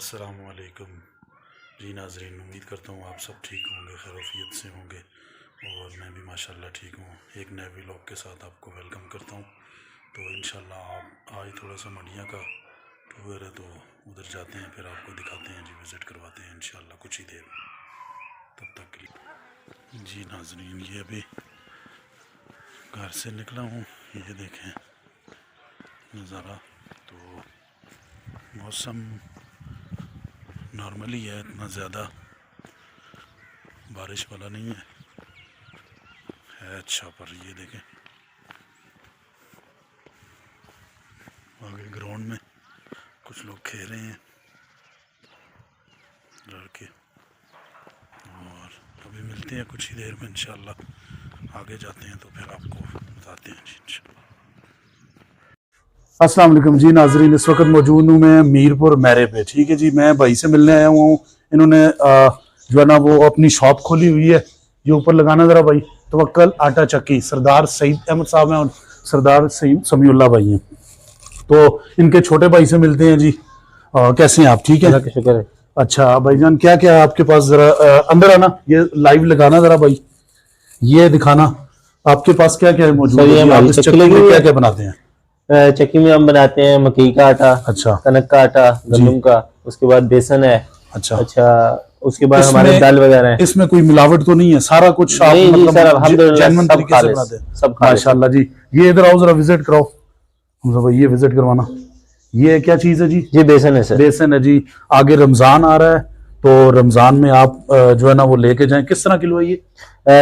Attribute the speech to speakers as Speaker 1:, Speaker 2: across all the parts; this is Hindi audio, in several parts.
Speaker 1: अस्सलामु अलैकुम जी नाज़रीन, उम्मीद करता हूँ आप सब ठीक होंगे, खैरियत से होंगे और मैं भी माशाल्लाह ठीक हूँ। एक नए व्लॉग के साथ आपको वेलकम करता हूँ। तो इंशाल्लाह आप आज थोड़ा सा मंडिया का टूर है, तो उधर जाते हैं, फिर आपको दिखाते हैं जी, विज़िट करवाते हैं इंशाल्लाह कुछ ही देर में। तब तक के लिए जी नाज़रीन, ये अभी घर से निकला हूँ, ये देखें नज़ारा। तो मौसम नॉर्मली है, इतना ज़्यादा बारिश वाला नहीं है अच्छा। पर ये देखें आगे ग्राउंड में कुछ लोग खेल रहे हैं लड़के, और अभी मिलते हैं कुछ ही देर में इंशाल्लाह। आगे जाते हैं तो फिर आपको बताते हैं जी इंशाल्लाह। अस्सलाम वालेकुम जी नाजरीन, इस वक्त मौजूद हूँ मैं मीरपुर मैरे पे। ठीक है जी, मैं भाई से मिलने आया हुआ हूँ। इन्होंने जो है ना वो अपनी शॉप खोली हुई है। ये ऊपर लगाना ज़रा भाई, तवक्कल आटा चक्की, सरदार सईद अहमद साहब हैं और सरदार समीउल्लाह भाई हैं। तो इनके छोटे भाई से मिलते हैं जी। कैसे हैं आप? ठीक है, शुक्र है। अच्छा भाईजान, क्या क्या है आपके पास? ज़रा अंदर आना, ये लाइव लगाना ज़रा भाई, ये दिखाना आपके पास क्या क्या है मौजूद है। आप इस चक्की में क्या क्या बनाते हैं?
Speaker 2: चक्की में हम बनाते हैं मकई का आटा,
Speaker 1: अच्छा,
Speaker 2: कनक का आटा, गंदम का, उसके बाद बेसन है।
Speaker 1: अच्छा,
Speaker 2: उसके बाद हमारे दाल वगैरह है।
Speaker 1: इसमें कोई मिलावट तो नहीं है? सारा कुछ आप
Speaker 2: नहीं,
Speaker 1: मतलब
Speaker 2: सर, अल्हम्दुलिल्लाह
Speaker 1: जेन्युइन
Speaker 2: सब
Speaker 1: तरीके से
Speaker 2: खालिस,
Speaker 1: बनाते हैं?
Speaker 2: सब खालिस।
Speaker 1: माशाल्लाह जी। ये इधर आओ, जरा विजिट कराओ भाई, ये विजिट करवाना। ये क्या चीज है जी?
Speaker 2: ये बेसन है सर।
Speaker 1: बेसन है जी। आगे रमजान आ रहा है, तो रमजान में आप जो है ना वो लेके जाएं। किस तरह किलो है ये?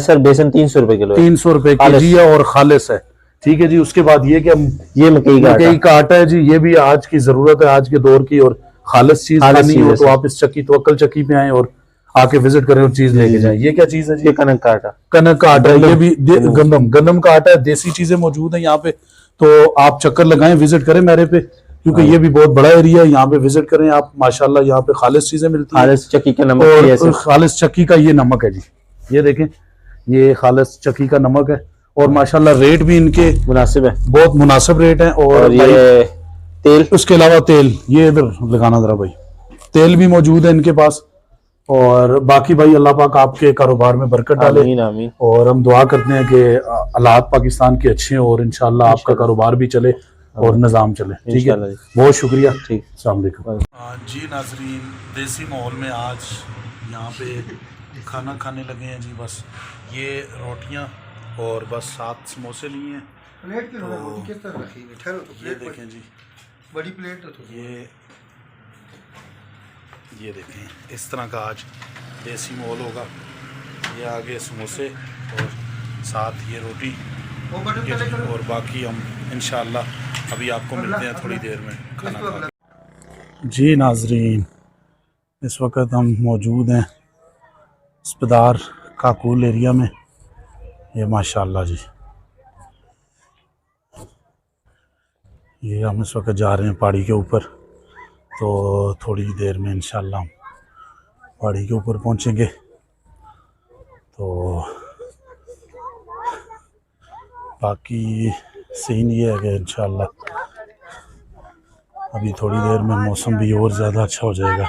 Speaker 2: सर बेसन 300 रुपए किलो है।
Speaker 1: 300 रुपए केजी है और खालिस है। ठीक है जी। उसके बाद ये क्या?
Speaker 2: ये मकई
Speaker 1: का आटा है जी। ये भी आज की जरूरत है, आज के दौर की, और खालिस चीज खानी हो तो आप इस चक्की तवक्कल चक्की पे आए और आके विजिट करें और चीज लेके जाएं। ये क्या चीज है जी?
Speaker 2: ये कनक का आटा।
Speaker 1: कनक का आटा, ये भी गंदम का आटा है। देसी चीजें मौजूद है यहाँ पे, तो आप चक्कर लगाएं, विजिट करें मेरे पे, क्योंकि ये भी बहुत बड़ा एरिया है। यहाँ पे विजिट करें आप, माशाल्लाह यहाँ पे खालिस चीजें मिलती हैं।
Speaker 2: खालिस चक्की का नमक,
Speaker 1: और खालिस चक्की का ये नमक है जी। ये देखें, ये खालिस चक्की का नमक है और माशाल्लाह रेट भी इनके
Speaker 2: मुनासिब है,
Speaker 1: बहुत मुनासिब रेट है। और
Speaker 2: ये तेल,
Speaker 1: उसके अलावा तेल, ये इधर लगाना जरा भाई, तेल भी मौजूद है इनके पास। और बाकी भाई अल्लाह पाक आपके कारोबार में बरकत डाले।
Speaker 2: आमीन आमीन।
Speaker 1: और हम दुआ करते हैं कि हालात पाकिस्तान के अच्छे हैं और इंशाल्लाह आपका कारोबार भी चले और निज़ाम चले। ठीक है, बहुत शुक्रिया। ठीक, अस्सलाम वालेकुम जी नाजरीन। देसी माहौल में आज यहाँ पे खाना खाने लगे हैं जी। बस ये रोटियाँ और बस 7 समोसे लिए हैं।
Speaker 3: प्लेट की रोटी किस तरह रखी है? ठहरो तो,
Speaker 1: ये देखें जी,
Speaker 3: बड़ी प्लेट तो
Speaker 1: ये देखें, इस तरह का आज देसी माहौल होगा। ये आगे समोसे और साथ ये रोटी, और बाकी हम इंशाल्लाह अभी आपको मिलते हैं थोड़ी देर में खाना खा के। जी नाजरीन, इस वक्त हम मौजूद हैं अस्पताल काकूल एरिया में। ये माशाल्लाह जी, ये हम इस वक्त जा रहे हैं पहाड़ी के ऊपर, तो थोड़ी देर में इंशाल्लाह हम पहाड़ी के ऊपर पहुंचेंगे। तो बाकी सीन ये है कि इंशाल्लाह अभी थोड़ी देर में मौसम भी और ज़्यादा अच्छा हो जाएगा,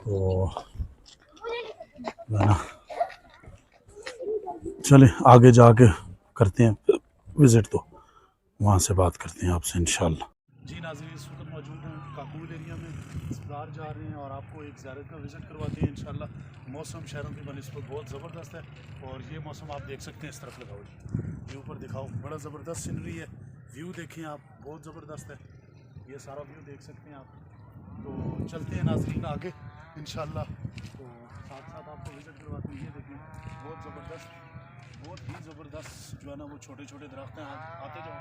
Speaker 1: तो ना चले आगे जाके करते हैं विज़िट, तो वहाँ से बात करते हैं आपसे इंशाल्लाह। जी नाज़रीन, इस वक्त मौजूद हैं काकूल एरिया में, अस्पताल जा रहे हैं और आपको एक ज़ियारत का विज़िट करवाते हैं इंशाल्लाह। मौसम शहरों की बनिस्बत बहुत ज़बरदस्त है और ये मौसम आप देख सकते हैं। इस तरफ लगाओ, ये ऊपर दिखाओ, बड़ा ज़बरदस्त सीनरी है। व्यू देखें आप, बहुत ज़बरदस्त है। ये सारा व्यू देख सकते हैं आप। तो चलते हैं नाज़रीन आगे इंशाल्लाह, तो साथ साथ आपको विज़िट करवाते हैं। ये देखें, बहुत ज़बरदस्त, बहुत ही ज़बरदस्त जो है ना वो छोटे छोटे दरख्त हैं। आते जाओ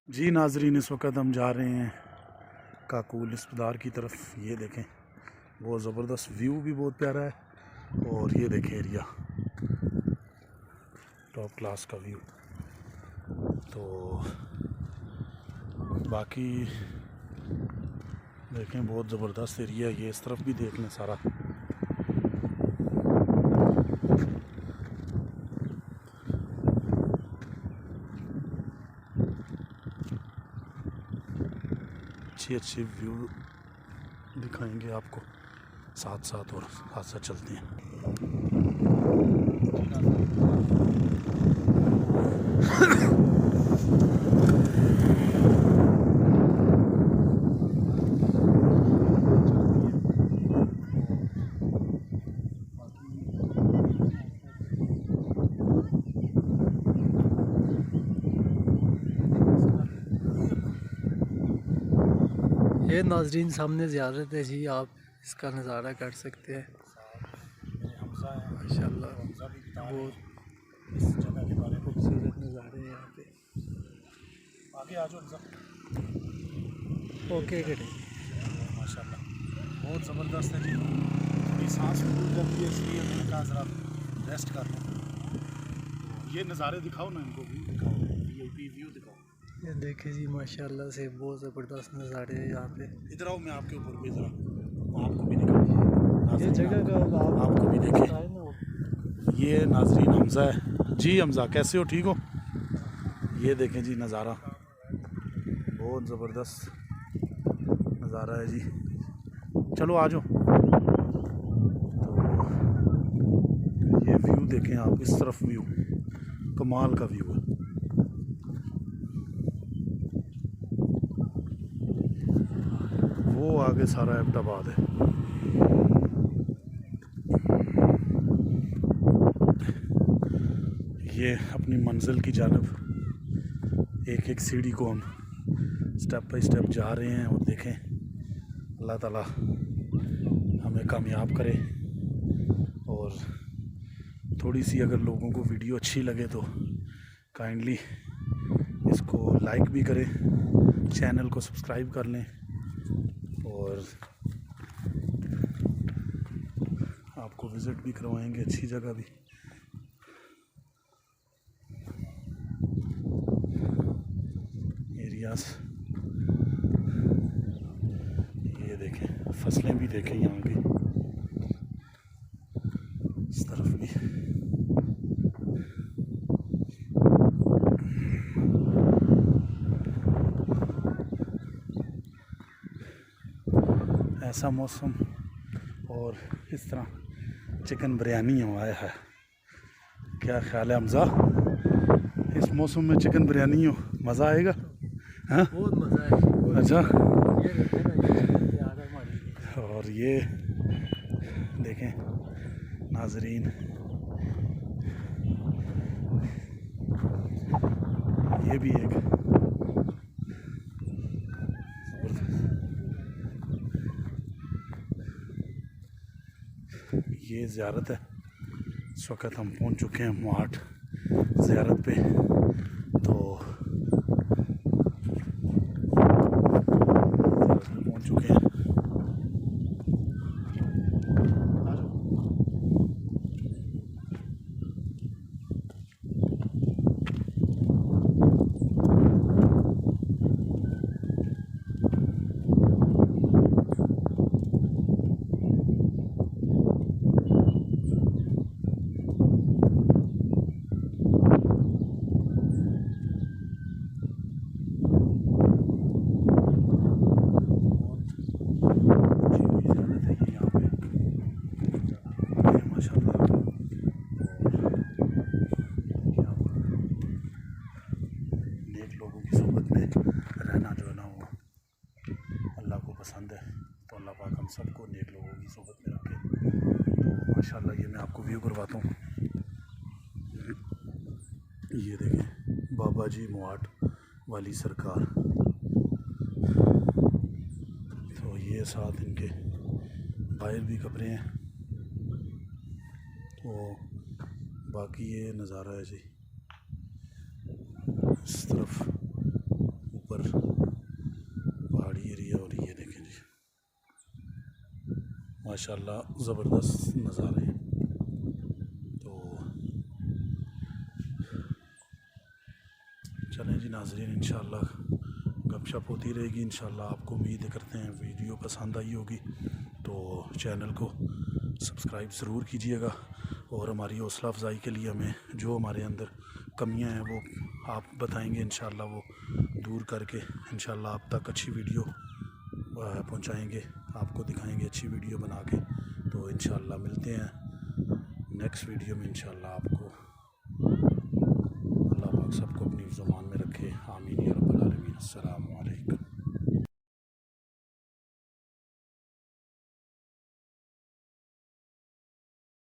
Speaker 1: जी नाजरीन, इस वक्त हम जा रहे हैं काकूल अस्पताल की तरफ। ये देखें, बहुत ज़बरदस्त व्यू भी बहुत प्यारा है और ये देखें एरिया, टॉप क्लास का व्यू। तो बाकी देखें, बहुत ज़बरदस्त एरिया है ये। इस तरफ भी देख लें सारा। अच्छी अच्छी व्यू दिखाएंगे आपको साथ साथ, और साथ साथ चलते हैं।
Speaker 4: ये नाजरीन सामने ज़ियारत है जी, आप इसका नज़ारा कर सकते हैं। माशाल्लाह बहुत
Speaker 1: इस जगह के बारे में
Speaker 4: खूबसूरत नज़ारे हैं यहाँ पे।
Speaker 1: आगे आ जाओ हमजा।
Speaker 4: ओके कटे
Speaker 1: माशाल्लाह बहुत ज़बरदस्त है जी। थोड़ी सांस फूल जाती है, इसलिए मैंने कहा ज़रा रेस्ट कर लें। ये नज़ारे दिखाओ ना इनको, व्यू दिखाओ, वीआईपी व्यू दिखाओ।
Speaker 4: ये देखे जी माशाल्लाह से बहुत ज़बरदस्त नज़ारे हैं यहाँ पे।
Speaker 1: इधर आओ, मैं आपके ऊपर भी ज़रा आपको भी दिखाऊँ।
Speaker 4: ये जगह का
Speaker 1: आपको भी देखें।
Speaker 4: बताएं ना।
Speaker 1: ये नाजरीन हमज़ा है जी। हमज़ा कैसे हो, ठीक हो? ये देखें जी नज़ारा, बहुत ज़बरदस्त नज़ारा है जी। चलो आ जाओ। तो ये व्यू देखें आप, इस तरफ व्यू कमाल का व्यू है। वो आगे सारा एबटाबाद है। ये अपनी मंजिल की जानब एक एक सीढ़ी को हम स्टेप बाय स्टेप जा रहे हैं, और देखें अल्लाह ताला हमें कामयाब करे। और थोड़ी सी अगर लोगों को वीडियो अच्छी लगे तो काइंडली इसको लाइक भी करें, चैनल को सब्सक्राइब कर लें, और आपको विज़िट भी करवाएंगे अच्छी जगह भी। एरियाज ये देखें, फसलें भी देखें यहाँ की, इस तरफ भी। ऐसा मौसम और इस तरह चिकन बिरयानी हुआ है। क्या ख्याल है हमज़ा, इस मौसम में चिकन बिरयानी हो, मज़ा आएगा? हाँ
Speaker 4: बहुत मज़ा है।
Speaker 1: अच्छा।
Speaker 4: ये देखे ना, ये यार हमारी
Speaker 1: और ये देखें नाजरीन, ये भी एक ये ज़ियारत है। इस वक्त हम पहुंच चुके हैं मुआट ज़ियारत पे। तो पहुंच चुके हैं। पसंद है, तो अल्लाह पाक हम सबको नेक लोगों की सोबत में रखे। तो माशाल्लाह ये मैं आपको व्यू करवाता हूँ। ये देखें बाबा जी मुआट वाली सरकार। तो ये साथ इनके बाहर भी कब्रें हैं। तो बाकी ये नज़ारा है जी, इस तरफ ऊपर पहाड़ी एरिया। और ये देखें जी माशाल्लाह ज़बरदस्त नज़ारे हैं। तो चलें जी नाज़रीन, इंशाल्लाह गपशप होती रहेगी। इंशाल्लाह आपको उम्मीद करते हैं वीडियो पसंद आई होगी, तो चैनल को सब्सक्राइब ज़रूर कीजिएगा। और हमारी हौसला अफजाई के लिए हमें जो हमारे अंदर कमियां हैं वो आप बताएंगे, इंशाल्लाह वो दूर करके इंशाल्लाह आप तक अच्छी वीडियो पहुंचाएंगे, आपको दिखाएंगे अच्छी वीडियो बना के। तो इंशाल्लाह मिलते हैं नेक्स्ट वीडियो में, इंशाल्लाह आपको